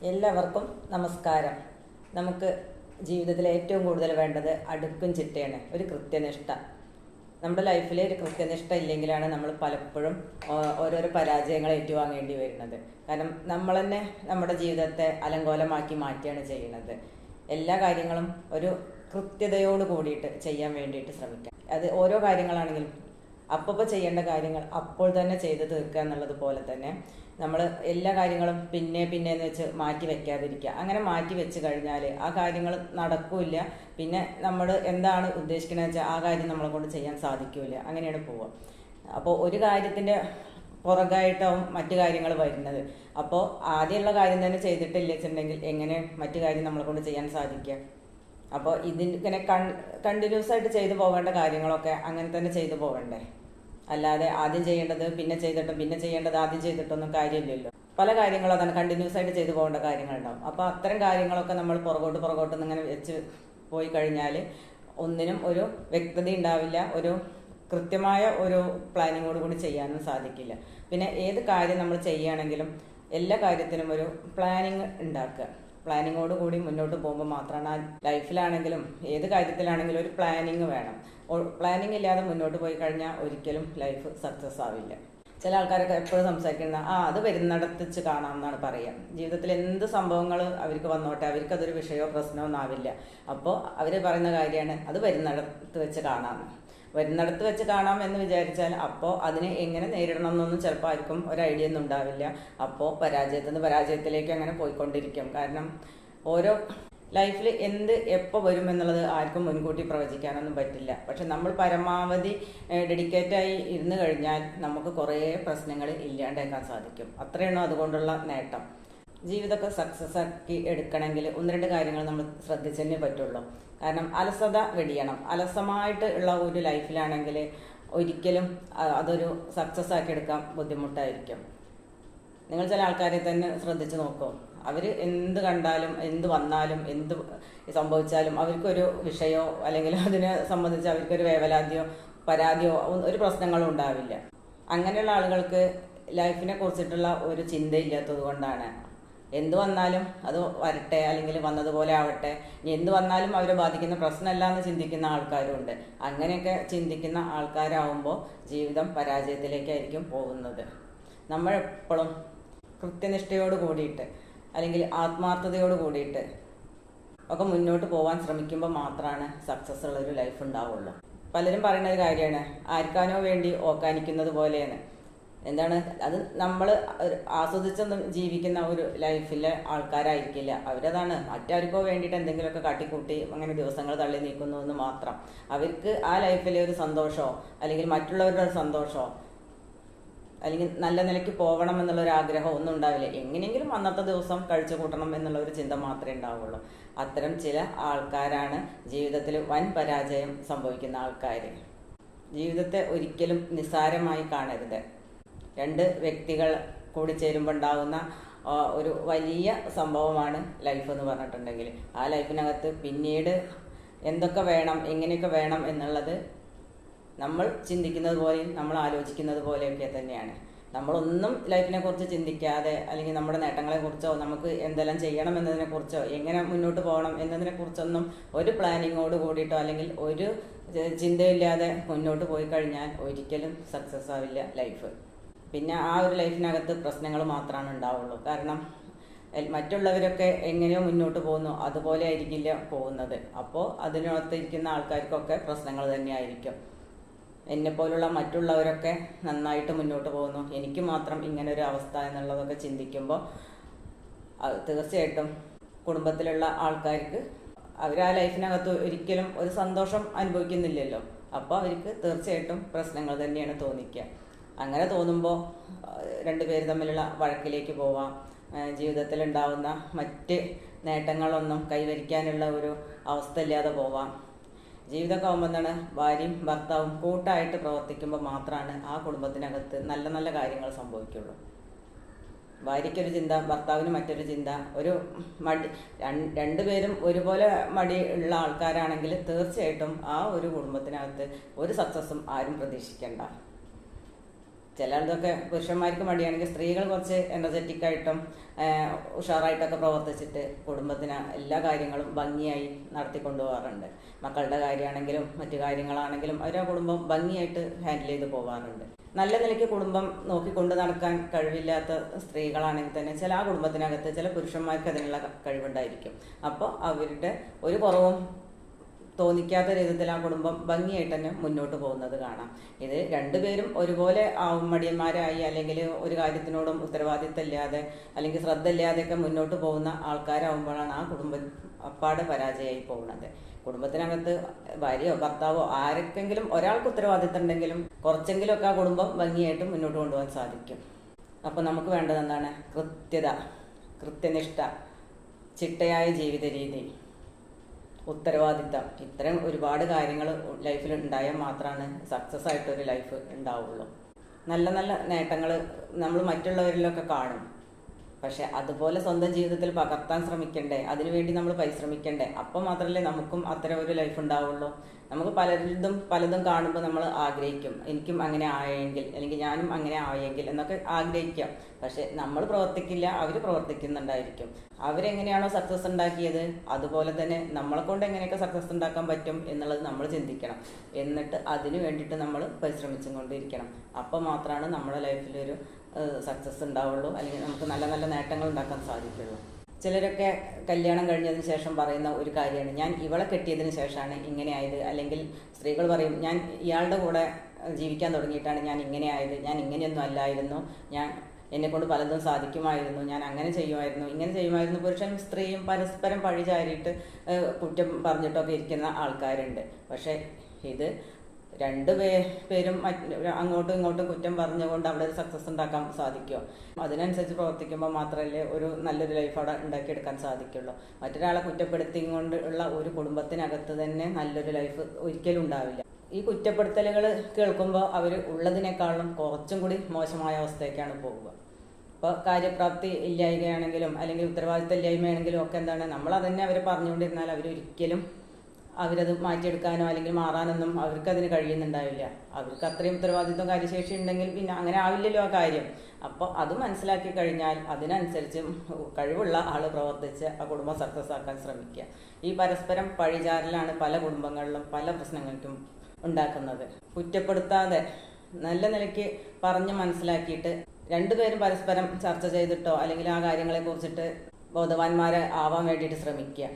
എല്ലാവർക്കും നമസ്കാരം. നമുക്ക് ജീവിതത്തിൽ ഏറ്റവും കൂടുതൽ വേണ്ടത് അടുക്കും ചിട്ടയാണ്, ഒരു കൃത്യനിഷ്ഠ. നമ്മുടെ ലൈഫിൽ ഒരു കൃത്യനിഷ്ഠ ഇല്ലെങ്കിലാണ് നമ്മൾ പലപ്പോഴും ഓരോരോ പരാജയങ്ങൾ ഏറ്റുവാങ്ങേണ്ടി വരുന്നത്. കാരണം നമ്മൾ തന്നെ നമ്മുടെ ജീവിതത്തെ അലങ്കോലമാക്കി മാറ്റുകയാണ് ചെയ്യുന്നത്. എല്ലാ കാര്യങ്ങളും ഒരു കൃത്യതയോട് കൂടിയിട്ട് ചെയ്യാൻ വേണ്ടിയിട്ട് ശ്രമിക്കാം. അത് ഓരോ കാര്യങ്ങളാണെങ്കിലും അപ്പോൾ ചെയ്യേണ്ട കാര്യങ്ങൾ അപ്പോൾ തന്നെ ചെയ്ത് തീർക്കുക എന്നുള്ളത് പോലെ തന്നെ നമ്മൾ എല്ലാ കാര്യങ്ങളും പിന്നെന്ന് വെച്ച് മാറ്റി വെക്കാതിരിക്കുക. അങ്ങനെ മാറ്റി വെച്ച് കഴിഞ്ഞാൽ ആ കാര്യങ്ങൾ നടക്കില്ല. പിന്നെ നമ്മൾ എന്താണ് ഉദ്ദേശിക്കുന്നത് വെച്ചാൽ ആ കാര്യം നമ്മളെ കൊണ്ട് ചെയ്യാൻ സാധിക്കില്ല. അങ്ങനെയാണ് പോവുക. അപ്പോൾ ഒരു കാര്യത്തിൻ്റെ പുറകായിട്ടാവും മറ്റു കാര്യങ്ങൾ വരുന്നത്. അപ്പോൾ ആദ്യമുള്ള കാര്യം തന്നെ ചെയ്തിട്ടില്ല വെച്ചിട്ടുണ്ടെങ്കിൽ എങ്ങനെ മറ്റു കാര്യം നമ്മളെ കൊണ്ട് ചെയ്യാൻ സാധിക്കുക? അപ്പോൾ ഇതിങ്ങനെ കണ്ടിന്യൂസ് ആയിട്ട് ചെയ്തു പോകേണ്ട കാര്യങ്ങളൊക്കെ അങ്ങനെ തന്നെ ചെയ്തു പോകണ്ടേ? അല്ലാതെ ആദ്യം ചെയ്യേണ്ടത് പിന്നെ ചെയ്തിട്ടും പിന്നെ ചെയ്യേണ്ടത് ആദ്യം ചെയ്തിട്ടൊന്നും കാര്യമില്ലല്ലോ. പല കാര്യങ്ങളും അതാണ് കണ്ടിന്യൂസ് ആയിട്ട് ചെയ്തു പോകേണ്ട കാര്യങ്ങളുണ്ടാവും. അപ്പോൾ അത്തരം കാര്യങ്ങളൊക്കെ നമ്മൾ പുറകോട്ട് ഇങ്ങനെ വെച്ച് പോയി കഴിഞ്ഞാൽ ഒന്നിനും ഒരു വ്യക്തത ഉണ്ടാവില്ല. ഒരു കൃത്യമായ ഒരു പ്ലാനിങ്ങോട് കൂടി ചെയ്യാനും സാധിക്കില്ല. പിന്നെ ഏത് കാര്യം നമ്മൾ ചെയ്യുകയാണെങ്കിലും എല്ലാ കാര്യത്തിനും ഒരു പ്ലാനിങ് ഉണ്ടാക്കുക. പ്ലാനിങ്ങോട് കൂടി മുന്നോട്ട് പോകുമ്പോൾ മാത്രമാണ് ആ ലൈഫിലാണെങ്കിലും ഏത് കാര്യത്തിലാണെങ്കിലും ഒരു പ്ലാനിങ് വേണം. പ്ലാനിങ് ഇല്ലാതെ മുന്നോട്ട് പോയി കഴിഞ്ഞാൽ ഒരിക്കലും ലൈഫ് സക്സസ് ആവില്ല. ചില ആൾക്കാരൊക്കെ എപ്പോഴും സംസാരിക്കുന്ന അത് വരുന്നിടത്ത് വെച്ച് കാണാം എന്നാണ് പറയുക. ജീവിതത്തിൽ എന്ത് സംഭവങ്ങൾ അവർക്ക് വന്നോട്ടെ, അവർക്കതൊരു വിഷയമോ പ്രശ്നമോ ഒന്നും ആവില്ല. അപ്പോൾ അവർ പറയുന്ന കാര്യമാണ് അത് വരുന്നിടത്ത് വെച്ച് കാണാമെന്ന്. വരുന്നിടത്ത് വെച്ച് കാണാം എന്ന് വിചാരിച്ചാൽ അപ്പോൾ അതിനെ എങ്ങനെ നേരിടണം എന്നൊന്നും ചിലപ്പോൾ ആർക്കും ഒരു ഐഡിയ ഒന്നും ഉണ്ടാവില്ല. അപ്പോൾ പരാജയത്തിൽ നിന്ന് പരാജയത്തിലേക്ക് അങ്ങനെ പോയിക്കൊണ്ടിരിക്കും. കാരണം ഓരോ ലൈഫിൽ എന്ത് എപ്പോൾ വരും എന്നുള്ളത് ആർക്കും മുൻകൂട്ടി പ്രവചിക്കാനൊന്നും പറ്റില്ല. പക്ഷെ നമ്മൾ പരമാവധി ഡെഡിക്കേറ്റായി ഇരുന്ന് കഴിഞ്ഞാൽ നമുക്ക് കുറേ പ്രശ്നങ്ങൾ ഇല്ലാണ്ടാക്കാൻ സാധിക്കും. അത്രയാണോ അതുകൊണ്ടുള്ള നേട്ടം. ജീവിതമൊക്കെ സക്സസ് ആക്കി എടുക്കണമെങ്കിൽ ഒന്ന് രണ്ട് കാര്യങ്ങൾ നമ്മൾ ശ്രദ്ധിച്ചേ പറ്റുള്ളൂ. കാരണം അലസത വെടിയണം. അലസമായിട്ട് ഉള്ള ഒരു ലൈഫിലാണെങ്കിൽ ഒരിക്കലും അതൊരു സക്സസ് ആക്കി എടുക്കാൻ ബുദ്ധിമുട്ടായിരിക്കും. നിങ്ങൾ ചില ആൾക്കാരെ തന്നെ ശ്രദ്ധിച്ച് നോക്കൂ. അവർ എന്ത് കണ്ടാലും എന്ത് വന്നാലും എന്ത് സംഭവിച്ചാലും അവർക്കൊരു വിഷയമോ അല്ലെങ്കിൽ അതിനെ സംബന്ധിച്ച് അവർക്കൊരു വേവലാതിയോ പരാതിയോ ഒരു പ്രശ്നങ്ങളും ഉണ്ടാവില്ല. അങ്ങനെയുള്ള ആളുകൾക്ക് ലൈഫിനെ കുറിച്ചിട്ടുള്ള ഒരു ചിന്തയില്ലാത്തത് കൊണ്ടാണ്. എന്ത് വന്നാലും അത് വരട്ടെ, അല്ലെങ്കിൽ വന്നതുപോലെ ആവട്ടെ, ഇനി എന്ത് വന്നാലും അവരെ ബാധിക്കുന്ന പ്രശ്നമല്ല എന്ന് ചിന്തിക്കുന്ന ആൾക്കാരുണ്ട്. അങ്ങനെയൊക്കെ ചിന്തിക്കുന്ന ആൾക്കാരാവുമ്പോൾ ജീവിതം പരാജയത്തിലേക്കായിരിക്കും പോകുന്നത്. നമ്മളെപ്പോഴും കൃത്യനിഷ്ഠയോട് കൂടിയിട്ട് അല്ലെങ്കിൽ ആത്മാർത്ഥതയോട് കൂടിയിട്ട് ഒക്കെ മുന്നോട്ട് പോകാൻ ശ്രമിക്കുമ്പോൾ മാത്രമാണ് സക്സസ് ഉള്ളൊരു ലൈഫ് ഉണ്ടാവുള്ളൂ. പലരും പറയുന്ന ഒരു കാര്യമാണ് ആർക്കാനോ വേണ്ടി ഓക്കാനിക്കുന്നത് പോലെയാണ്. എന്താണ് അത്? നമ്മൾ ആസ്വദിച്ചൊന്നും ജീവിക്കുന്ന ഒരു ലൈഫിലെ ആൾക്കാരായിരിക്കില്ല അവരതാണ്. മറ്റാർക്കോ വേണ്ടിയിട്ട് എന്തെങ്കിലുമൊക്കെ കാട്ടിക്കൂട്ടി അങ്ങനെ ദിവസങ്ങൾ തള്ളി നീക്കുന്നു എന്ന് മാത്രം. അവർക്ക് ആ ലൈഫിലെ ഒരു സന്തോഷമോ അല്ലെങ്കിൽ മറ്റുള്ളവരുടെ ഒരു സന്തോഷമോ അല്ലെങ്കിൽ നല്ല നിലയ്ക്ക് പോകണം എന്നുള്ളൊരു ആഗ്രഹം ഒന്നും ഉണ്ടാവില്ല. എങ്ങനെയെങ്കിലും അന്നത്തെ ദിവസം കഴിച്ചു കൂട്ടണം എന്നുള്ള ഒരു ചിന്ത മാത്രമേ ഉണ്ടാവുള്ളൂ. അത്തരം ചില ആൾക്കാരാണ് ജീവിതത്തിൽ വൻ പരാജയം സംഭവിക്കുന്ന ആൾക്കാർ. ജീവിതത്തെ ഒരിക്കലും നിസ്സാരമായി കാണരുത്. രണ്ട് വ്യക്തികൾ കൂടി ചേരുമ്പോൾ ഉണ്ടാകുന്ന ഒരു വലിയ സംഭവമാണ് ലൈഫ് എന്ന് പറഞ്ഞിട്ടുണ്ടെങ്കിൽ ആ ലൈഫിനകത്ത് പിന്നീട് എന്തൊക്കെ വേണം എങ്ങനെയൊക്കെ വേണം എന്നുള്ളത് നമ്മൾ ചിന്തിക്കുന്നത് പോലെയും നമ്മൾ ആലോചിക്കുന്നത് പോലെയൊക്കെ തന്നെയാണ്. നമ്മളൊന്നും ലൈഫിനെ കുറിച്ച് ചിന്തിക്കാതെ അല്ലെങ്കിൽ നമ്മുടെ നേട്ടങ്ങളെക്കുറിച്ചോ നമുക്ക് എന്തെല്ലാം ചെയ്യണം എന്നതിനെക്കുറിച്ചോ എങ്ങനെ മുന്നോട്ട് പോകണം എന്നതിനെക്കുറിച്ചൊന്നും ഒരു പ്ലാനിങ്ങോട് കൂടിയിട്ടോ അല്ലെങ്കിൽ ഒരു ചിന്തയില്ലാതെ മുന്നോട്ട് പോയി കഴിഞ്ഞാൽ ഒരിക്കലും സക്സസ് ആവില്ല ലൈഫ്. പിന്നെ ആ ഒരു ലൈഫിനകത്ത് പ്രശ്നങ്ങൾ മാത്രമാണ് ഉണ്ടാവുള്ളൂ. കാരണം മറ്റുള്ളവരൊക്കെ എങ്ങനെയോ മുന്നോട്ട് പോകുന്നു അതുപോലെ ആയിരിക്കില്ല പോകുന്നത്. അപ്പോൾ അതിനകത്ത് ഇരിക്കുന്ന ആൾക്കാർക്കൊക്കെ പ്രശ്നങ്ങൾ തന്നെയായിരിക്കും. എന്നെപ്പോലുള്ള മറ്റുള്ളവരൊക്കെ നന്നായിട്ട് മുന്നോട്ട് പോകുന്നു, എനിക്ക് മാത്രം ഇങ്ങനെ ഒരു അവസ്ഥ എന്നുള്ളതൊക്കെ ചിന്തിക്കുമ്പോൾ തീർച്ചയായിട്ടും കുടുംബത്തിലുള്ള ആൾക്കാർക്ക് അവർ ആ ലൈഫിനകത്ത് ഒരിക്കലും ഒരു സന്തോഷം അനുഭവിക്കുന്നില്ലല്ലോ. അപ്പോൾ അവർക്ക് തീർച്ചയായിട്ടും പ്രശ്നങ്ങൾ തന്നെയാണ് തോന്നിക്കുക. അങ്ങനെ തോന്നുമ്പോൾ രണ്ടുപേർ തമ്മിലുള്ള വഴക്കിലേക്ക് പോവാം. ജീവിതത്തിൽ ഉണ്ടാവുന്ന മറ്റ് നേട്ടങ്ങളൊന്നും കൈവരിക്കാനുള്ള ഒരു അവസ്ഥ ഇല്ലാതെ പോവാം. ജീവിതമൊക്കെ ആകുമ്പോൾ എന്താണ്, ഭാര്യയും ഭർത്താവും കൂട്ടായിട്ട് പ്രവർത്തിക്കുമ്പോൾ മാത്രമാണ് ആ കുടുംബത്തിനകത്ത് നല്ല നല്ല കാര്യങ്ങൾ സംഭവിക്കുള്ളൂ. ഭാര്യയ്ക്കൊരു ചിന്ത, ഭർത്താവിന് മറ്റൊരു ചിന്ത, ഒരു മടി, രണ്ടുപേരും ഒരുപോലെ മടി ഉള്ള ആൾക്കാരാണെങ്കിൽ തീർച്ചയായിട്ടും ആ ഒരു കുടുംബത്തിനകത്ത് ഒരു സക്സസ്സും ആരും പ്രതീക്ഷിക്കേണ്ട. ചിലതൊക്കെ പുരുഷന്മാർക്ക് മടിയാണെങ്കിൽ സ്ത്രീകൾ കുറച്ച് എനർജറ്റിക് ആയിട്ടും ഉഷാറായിട്ടൊക്കെ പ്രവർത്തിച്ചിട്ട് കുടുംബത്തിന് എല്ലാ കാര്യങ്ങളും ഭംഗിയായി നടത്തിക്കൊണ്ടു പോകാറുണ്ട്. മക്കളുടെ കാര്യമാണെങ്കിലും മറ്റു കാര്യങ്ങളാണെങ്കിലും അവരുടെ കുടുംബം ഭംഗിയായിട്ട് ഹാൻഡിൽ ചെയ്ത് പോകാറുണ്ട്. നല്ല നിലയ്ക്ക് കുടുംബം നോക്കിക്കൊണ്ട് നടക്കാൻ കഴിവില്ലാത്ത സ്ത്രീകളാണെങ്കിൽ തന്നെ ചില ആ കുടുംബത്തിനകത്ത് ചില പുരുഷന്മാർക്ക് അതിനുള്ള കഴിവുണ്ടായിരിക്കും. അപ്പോൾ അവരുടെ ഒരു കുറവും തോന്നിക്കാത്ത രീതിയിൽ ആ കുടുംബം ഭംഗിയായിട്ട് തന്നെ മുന്നോട്ട് പോകുന്നത് കാണാം. ഇത് രണ്ടുപേരും ഒരുപോലെ മടിയന്മാരായി അല്ലെങ്കിൽ ഒരു കാര്യത്തിനോടും ഉത്തരവാദിത്തം ഇല്ലാതെ അല്ലെങ്കിൽ ശ്രദ്ധ ഇല്ലാതെയൊക്കെ മുന്നോട്ട് പോകുന്ന ആൾക്കാരാകുമ്പോഴാണ് ആ കുടുംബം അപ്പാടെ പരാജയമായി പോകുന്നത്. കുടുംബത്തിനകത്ത് ഭാര്യയോ ഭർത്താവോ ആർക്കെങ്കിലും ഒരാൾക്ക് ഉത്തരവാദിത്തം ഉണ്ടെങ്കിലും കുറച്ചെങ്കിലുമൊക്കെ ആ കുടുംബം ഭംഗിയായിട്ട് മുന്നോട്ട് കൊണ്ടുപോകാൻ സാധിക്കും. അപ്പോൾ നമുക്ക് വേണ്ടത് എന്താണ്? കൃത്യത, കൃത്യനിഷ്ഠ, ചിട്ടയായ ജീവിത രീതി, ഉത്തരവാദിത്തം. ഇത്തരം ഒരുപാട് കാര്യങ്ങൾ ലൈഫിൽ ഉണ്ടായാൽ മാത്രമാണ് സക്സസ് ആയിട്ടൊരു ലൈഫ് ഉണ്ടാവുള്ളൂ. നല്ല നല്ല നേട്ടങ്ങൾ നമ്മൾ മറ്റുള്ളവരിലൊക്കെ കാണും. പക്ഷെ അതുപോലെ സ്വന്തം ജീവിതത്തിൽ പകർത്താൻ ശ്രമിക്കണ്ടേ, അതിനുവേണ്ടി നമ്മൾ പരിശ്രമിക്കണ്ടേ. അപ്പോൾ മാത്രമല്ലേ നമുക്കും അത്തരം ഒരു ലൈഫ് ഉണ്ടാവുള്ളൂ. നമുക്ക് പലതും കാണുമ്പോൾ നമ്മൾ ആഗ്രഹിക്കും, എനിക്കും അങ്ങനെ ആയെങ്കിൽ, അല്ലെങ്കിൽ ഞാനും അങ്ങനെ ആയെങ്കിൽ എന്നൊക്കെ ആഗ്രഹിക്കാം. പക്ഷെ നമ്മൾ പ്രവർത്തിക്കില്ല, അവർ പ്രവർത്തിക്കുന്നുണ്ടായിരിക്കും. അവരെങ്ങനെയാണോ സക്സസ് ഉണ്ടാക്കിയത് അതുപോലെ തന്നെ നമ്മളെ കൊണ്ട് എങ്ങനെയൊക്കെ സക്സസ് ഉണ്ടാക്കാൻ പറ്റും എന്നുള്ളത് നമ്മൾ ചിന്തിക്കണം. എന്നിട്ട് അതിന് വേണ്ടിയിട്ട് നമ്മൾ പരിശ്രമിച്ചും കൊണ്ടിരിക്കണം. അപ്പോൾ മാത്രമാണ് നമ്മുടെ ലൈഫിലൊരു സക്സസ് ഉണ്ടാവുള്ളൂ, അല്ലെങ്കിൽ നമുക്ക് നല്ല നല്ല നേട്ടങ്ങൾ ഉണ്ടാക്കാൻ സാധിക്കുള്ളൂ. ചിലരൊക്കെ കല്യാണം കഴിഞ്ഞതിന് ശേഷം പറയുന്ന ഒരു കാര്യമാണ്, ഞാൻ ഇവളെ കെട്ടിയതിന് ശേഷമാണ് ഇങ്ങനെ ആയത്. അല്ലെങ്കിൽ സ്ത്രീകൾ പറയും, ഞാൻ ഇയാളുടെ കൂടെ ജീവിക്കാൻ തുടങ്ങിയിട്ടാണ് ഞാൻ ഇങ്ങനെ ആയത്, ഞാൻ ഇങ്ങനെയൊന്നും അല്ലായിരുന്നു, എന്നെക്കൊണ്ട് പലതും സാധിക്കുമായിരുന്നു, ഞാൻ അങ്ങനെ ചെയ്യുമായിരുന്നു, ഇങ്ങനെ ചെയ്യുമായിരുന്നു. പുരുഷനും സ്ത്രീയും പരസ്പരം പഴിചാരിയിട്ട് കുറ്റം പറഞ്ഞിട്ടൊക്കെ ഇരിക്കുന്ന ആൾക്കാരുണ്ട്. പക്ഷേ ഇത് പേരും അങ്ങോട്ടും ഇങ്ങോട്ടും കുറ്റം പറഞ്ഞുകൊണ്ട് അവിടെ ഒരു സക്സസ് ഉണ്ടാക്കാൻ സാധിക്കുമോ? അതിനനുസരിച്ച് പ്രവർത്തിക്കുമ്പോൾ മാത്രമല്ലേ ഒരു നല്ലൊരു ലൈഫ് അവിടെ ഉണ്ടാക്കിയെടുക്കാൻ സാധിക്കുള്ളൂ. മറ്റൊരാളെ കുറ്റപ്പെടുത്തിക്കൊണ്ട് ഉള്ള ഒരു കുടുംബത്തിനകത്ത് തന്നെ നല്ലൊരു ലൈഫ് ഒരിക്കലും ഉണ്ടാവില്ല. ഈ കുറ്റപ്പെടുത്തലുകൾ കേൾക്കുമ്പോൾ അവർ ഉള്ളതിനേക്കാളും കുറച്ചും കൂടി മോശമായ അവസ്ഥയ്ക്കാണ് പോവുക. ഇപ്പോൾ കാര്യപ്രാപ്തി ഇല്ലായ്മയാണെങ്കിലും അല്ലെങ്കിൽ ഉത്തരവാദിത്തം ഇല്ലായ്മയാണെങ്കിലും ഒക്കെ എന്താണ്, നമ്മളതന്നെ അവർ പറഞ്ഞുകൊണ്ടിരുന്നാൽ അവരൊരിക്കലും അവരത് മാറ്റിയെടുക്കാനോ അല്ലെങ്കിൽ മാറാനൊന്നും അവർക്കതിന് കഴിയുന്നുണ്ടാവില്ല. അവർക്ക് അത്രയും ഉത്തരവാദിത്വം കാര്യശേഷി ഉണ്ടെങ്കിൽ പിന്നെ അങ്ങനെ ആവില്ലല്ലോ ആ കാര്യം. അപ്പോൾ അത് മനസ്സിലാക്കി കഴിഞ്ഞാൽ അതിനനുസരിച്ച് കഴിവുള്ള ആൾ പ്രവർത്തിച്ച് ആ കുടുംബം സക്സസ് ആക്കാൻ ശ്രമിക്കുക. ഈ പരസ്പരം പഴിചാരലാണ് പല കുടുംബങ്ങളിലും പല പ്രശ്നങ്ങൾക്കും ഉണ്ടാക്കുന്നത്. കുറ്റപ്പെടുത്താതെ നല്ല നിലയ്ക്ക് പറഞ്ഞ് മനസ്സിലാക്കിയിട്ട് രണ്ടുപേരും പരസ്പരം ചർച്ച ചെയ്തിട്ടോ അല്ലെങ്കിൽ ആ കാര്യങ്ങളെ കുറിച്ചിട്ട് ബോധവാന്മാരെ ആവാൻ വേണ്ടിയിട്ട് ശ്രമിക്കുക.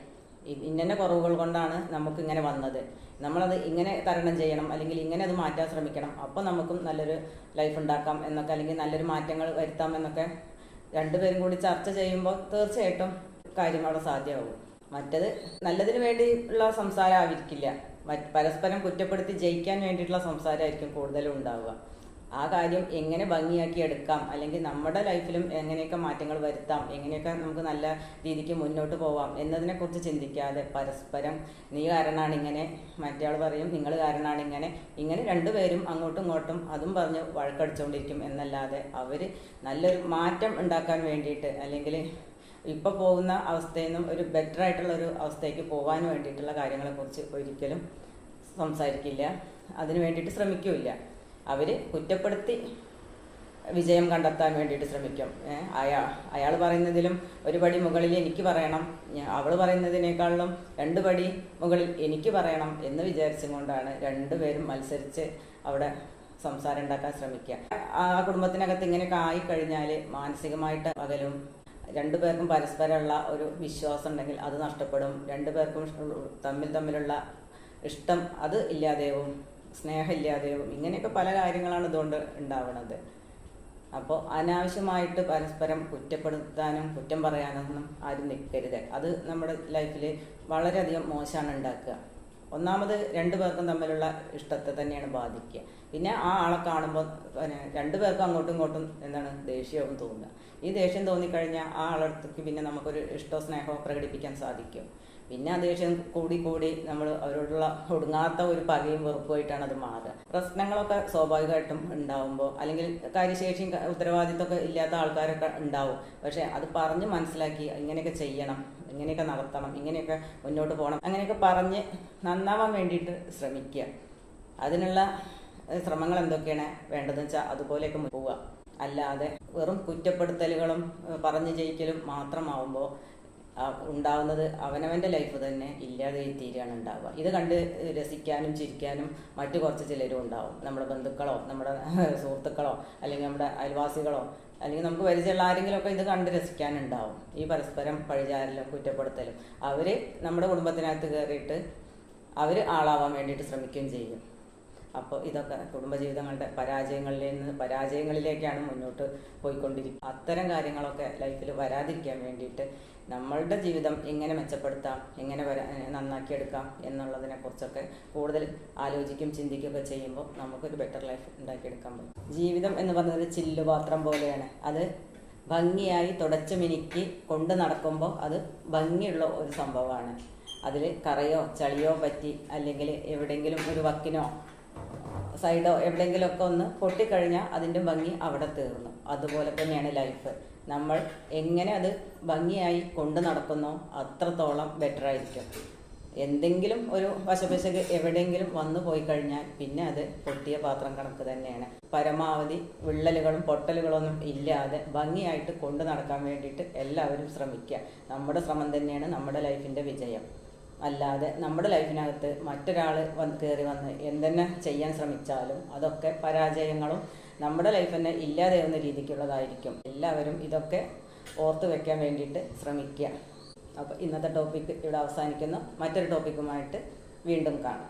ഇന്ന കുറവുകൾ കൊണ്ടാണ് നമുക്ക് ഇങ്ങനെ വന്നത്, നമ്മളത് ഇങ്ങനെ തരണം ചെയ്യണം, അല്ലെങ്കിൽ ഇങ്ങനെ അത് മാറ്റാൻ ശ്രമിക്കണം, അപ്പോൾ നമുക്കും നല്ലൊരു ലൈഫ് ഉണ്ടാക്കാം എന്നൊക്കെ, അല്ലെങ്കിൽ നല്ലൊരു മാറ്റങ്ങൾ വരുത്താം എന്നൊക്കെ രണ്ടുപേരും കൂടി ചർച്ച ചെയ്യുമ്പോൾ തീർച്ചയായിട്ടും കാര്യം അവിടെ സാധ്യമാകും. മറ്റത് നല്ലതിന് വേണ്ടിയുള്ള സംസാരം ആയിരിക്കില്ല, പരസ്പരം കുറ്റപ്പെടുത്തി ജയിക്കാൻ വേണ്ടിയിട്ടുള്ള സംസാരമായിരിക്കും കൂടുതലും ഉണ്ടാവുക. ആ കാര്യം എങ്ങനെ ഭംഗിയാക്കി എടുക്കാം, അല്ലെങ്കിൽ നമ്മുടെ ലൈഫിലും എങ്ങനെയൊക്കെ മാറ്റങ്ങൾ വരുത്താം, എങ്ങനെയൊക്കെ നമുക്ക് നല്ല രീതിക്ക് മുന്നോട്ട് പോവാം എന്നതിനെക്കുറിച്ച് ചിന്തിക്കാതെ പരസ്പരം നീ കാരണമാണ് ഇങ്ങനെ, മറ്റേയാൾ പറയും നിങ്ങൾ കാരണമാണ് ഇങ്ങനെ രണ്ടുപേരും അങ്ങോട്ടും ഇങ്ങോട്ടും അതും പറഞ്ഞ് വഴക്കടിച്ചുകൊണ്ടിരിക്കും എന്നല്ലാതെ അവർ നല്ലൊരു മാറ്റം ഉണ്ടാക്കാൻ വേണ്ടിയിട്ട് അല്ലെങ്കിൽ ഇപ്പോൾ പോകുന്ന അവസ്ഥയിൽ നിന്നും ഒരു ബെറ്റർ ആയിട്ടുള്ളൊരു അവസ്ഥയ്ക്ക് പോകാൻ വേണ്ടിയിട്ടുള്ള കാര്യങ്ങളെക്കുറിച്ച് ഒരിക്കലും സംസാരിക്കില്ല, അതിന് വേണ്ടിയിട്ട് ശ്രമിക്കില്ല. അവർ കുറ്റപ്പെടുത്തി വിജയം കണ്ടെത്താൻ വേണ്ടിയിട്ട് ശ്രമിക്കും. അയാൾ പറയുന്നതിലും ഒരു പടി മുകളിൽ എനിക്ക് പറയണം, അവൾ പറയുന്നതിനേക്കാളും 2 പടി മുകളിൽ എനിക്ക് പറയണം എന്ന് വിചാരിച്ചും കൊണ്ടാണ് രണ്ടുപേരും മത്സരിച്ച് അവിടെ സംസാരം ഉണ്ടാക്കാൻ ശ്രമിക്കുക. ആ കുടുംബത്തിനകത്ത് ഇങ്ങനെയൊക്കെ ആയിക്കഴിഞ്ഞാൽ മാനസികമായിട്ട് അകലും, രണ്ടുപേർക്കും പരസ്പരമുള്ള ഒരു വിശ്വാസം ഉണ്ടെങ്കിൽ അത് നഷ്ടപ്പെടും, രണ്ടുപേർക്കും തമ്മിലുള്ള ഇഷ്ടം അത് ഇല്ലാതെയും സ്നേഹമില്ലാതെയും ഇങ്ങനെയൊക്കെ പല കാര്യങ്ങളാണ് ഇതുകൊണ്ട് ഉണ്ടാവുന്നത്. അപ്പോൾ അനാവശ്യമായിട്ട് പരസ്പരം കുറ്റപ്പെടുത്താനും കുറ്റം പറയാനൊന്നും ആരും നിൽക്കരുത്. അത് നമ്മുടെ ലൈഫിൽ വളരെയധികം മോശമാണ് ഉണ്ടാക്കുക. ഒന്നാമത് 2 പേർക്കും തമ്മിലുള്ള ഇഷ്ടത്തെ തന്നെയാണ് ബാധിക്കുക. പിന്നെ ആ ആളെ കാണുമ്പോൾ 2 പേർക്കും അങ്ങോട്ടും ഇങ്ങോട്ടും ദേഷ്യവും തോന്നുക. ഈ ദേഷ്യം തോന്നിക്കഴിഞ്ഞാൽ ആ ആളടുത്തേക്ക് പിന്നെ നമുക്കൊരു ഇഷ്ടമോ സ്നേഹമോ പ്രകടിപ്പിക്കാൻ സാധിക്കും. പിന്നെ ആ ദേഷ്യം കൂടി നമ്മൾ അവരോടുള്ള ഒടുങ്ങാത്ത ഒരു പകയും വെറുപ്പുമായിട്ടാണ് അത് മാറുക. പ്രശ്നങ്ങളൊക്കെ സ്വാഭാവികമായിട്ടും ഉണ്ടാവുമ്പോൾ അല്ലെങ്കിൽ കാര്യശേഷിയും ഉത്തരവാദിത്തമൊക്കെ ഇല്ലാത്ത ആൾക്കാരൊക്കെ ഉണ്ടാവും. പക്ഷെ അത് പറഞ്ഞ് മനസ്സിലാക്കി ഇങ്ങനെയൊക്കെ ചെയ്യണം, ഇങ്ങനെയൊക്കെ നടത്തണം, ഇങ്ങനെയൊക്കെ മുന്നോട്ട് പോകണം, അങ്ങനെയൊക്കെ പറഞ്ഞ് നന്നാവാൻ വേണ്ടിയിട്ട് ശ്രമിക്കുക. അതിനുള്ള ശ്രമങ്ങൾ എന്തൊക്കെയാണ് വേണ്ടതെന്ന് വെച്ചാൽ അതുപോലെയൊക്കെ പോവുക. അല്ലാതെ വെറും കുറ്റപ്പെടുത്തലുകളും പറഞ്ഞു ജയിക്കലും മാത്രമാവുമ്പോൾ ഉണ്ടാവുന്നത് അവനവൻ്റെ ലൈഫ് തന്നെ ഇല്ലാതെ തീരുകയാണ് ഉണ്ടാവുക. ഇത് കണ്ട് രസിക്കാനും ചിരിക്കാനും മറ്റു കുറച്ച് ചിലരും ഉണ്ടാവും. നമ്മുടെ ബന്ധുക്കളോ നമ്മുടെ സുഹൃത്തുക്കളോ അല്ലെങ്കിൽ നമ്മുടെ അയൽവാസികളോ അല്ലെങ്കിൽ നമുക്ക് പരിചയമുള്ള ആരെങ്കിലുമൊക്കെ ഇത് കണ്ട് രസിക്കാനുണ്ടാവും. ഈ പരസ്പരം പഴിചാരലും കുറ്റപ്പെടുത്തലും അവർ നമ്മുടെ കുടുംബത്തിനകത്ത് കയറിയിട്ട് അവർ ആളാവാൻ വേണ്ടിയിട്ട് ശ്രമിക്കുകയും ചെയ്യും. അപ്പോൾ ഇതൊക്കെ കുടുംബജീവിതങ്ങളുടെ പരാജയങ്ങളിലേക്കാണ് മുന്നോട്ട് പോയിക്കൊണ്ടിരിക്കുന്നത്. അത്തരം കാര്യങ്ങളൊക്കെ ലൈഫിൽ വരാതിരിക്കാൻ വേണ്ടിയിട്ട് നമ്മളുടെ ജീവിതം എങ്ങനെ മെച്ചപ്പെടുത്താം, എങ്ങനെ നന്നാക്കിയെടുക്കാം എന്നുള്ളതിനെക്കുറിച്ചൊക്കെ കൂടുതൽ ആലോചിക്കും ചിന്തിക്കുകയൊക്കെ ചെയ്യുമ്പോൾ നമുക്കൊരു ബെറ്റർ ലൈഫ് ഉണ്ടാക്കിയെടുക്കാൻ പറ്റും. ജീവിതം എന്ന് പറയുന്നത് ചില്ലുപാത്രം പോലെയാണ്. അത് ഭംഗിയായി തുടച്ച് മിനുക്കി കൊണ്ട് നടക്കുമ്പോൾ അത് ഭംഗിയുള്ള ഒരു സംഭവമാണ്. അതിൽ കറയോ ചളിയോ പറ്റി അല്ലെങ്കിൽ എവിടെയെങ്കിലും ഒരു വക്കിനോ സൈഡോ എവിടെയെങ്കിലുമൊക്കെ ഒന്ന് പൊട്ടിക്കഴിഞ്ഞാൽ അതിൻ്റെ ഭംഗി അവിടെ തീർന്നു. അതുപോലെ തന്നെയാണ് ലൈഫ്. നമ്മൾ എങ്ങനെ അത് ഭംഗിയായി കൊണ്ട് നടക്കുന്നോ അത്രത്തോളം ബെറ്റർ ആയിരിക്കും. എന്തെങ്കിലും ഒരു വശപശക്ക് എവിടെയെങ്കിലും വന്നു പോയി കഴിഞ്ഞാൽ പിന്നെ അത് പൊട്ടിയ പാത്രം കണക്ക് തന്നെയാണ്. പരമാവധി വിള്ളലുകളും പൊട്ടലുകളൊന്നും ഇല്ലാതെ ഭംഗിയായിട്ട് കൊണ്ട് നടക്കാൻ വേണ്ടിയിട്ട് എല്ലാവരും ശ്രമിക്കുക. നമ്മുടെ ശ്രമം തന്നെയാണ് നമ്മുടെ ലൈഫിൻ്റെ വിജയം. അല്ലാതെ നമ്മുടെ ലൈഫിനകത്ത് മറ്റൊരാൾ കയറി വന്ന് എന്തെന്നെ ചെയ്യാൻ ശ്രമിച്ചാലും അതൊക്കെ പരാജയങ്ങളും നമ്മുടെ ലൈഫ് തന്നെ ഇല്ലാതെയാവുന്ന രീതിക്കുള്ളതായിരിക്കും. എല്ലാവരും ഇതൊക്കെ ഓർത്ത് വെക്കാൻ വേണ്ടിയിട്ട് ശ്രമിക്കുക. അപ്പോൾ ഇന്നത്തെ ടോപ്പിക്ക് ഇവിടെ അവസാനിക്കുന്നു. മറ്റൊരു ടോപ്പിക്കുമായിട്ട് വീണ്ടും കാണാം.